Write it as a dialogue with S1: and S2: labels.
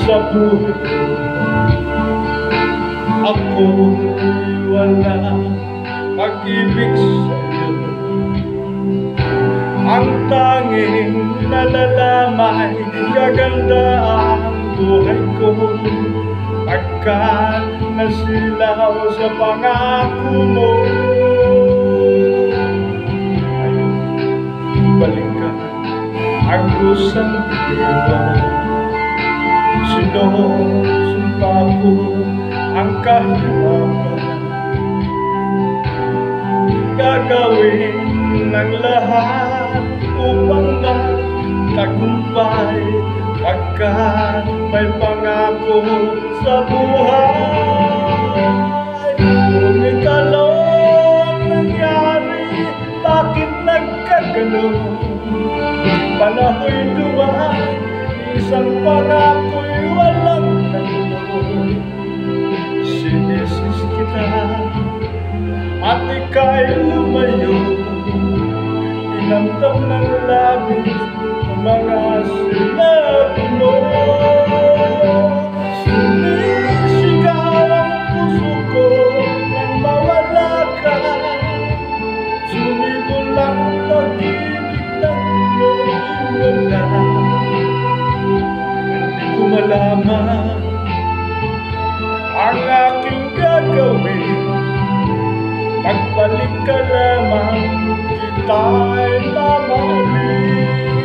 S1: Sa buhay ako'y wala pag-ibig sa'yo. Ang tanging nalalamay gaganda ang buhay ko pagkat nasilaw sa pangako mo. Ayun, balik ka ang kusang diwa. Sinusumpa ko ang kahirapan, gagawin ng lahat upang magtagumpay pagkat may pangako sa buhay. Ngunit anong nangyari? Bakit nagkaganon? Panaho'y dumaan, isang pangako'y walang naluloy. Sinesis kita at ika'y lumayo, inamdam ng labis mga sinabi mo. Sumisigaw ang puso ko nang mawala ka, sumibol ang pag-ibig ng iyong wala. Malaman ang aking gagawin, pagbalik ka lamang kita'y mamahalin.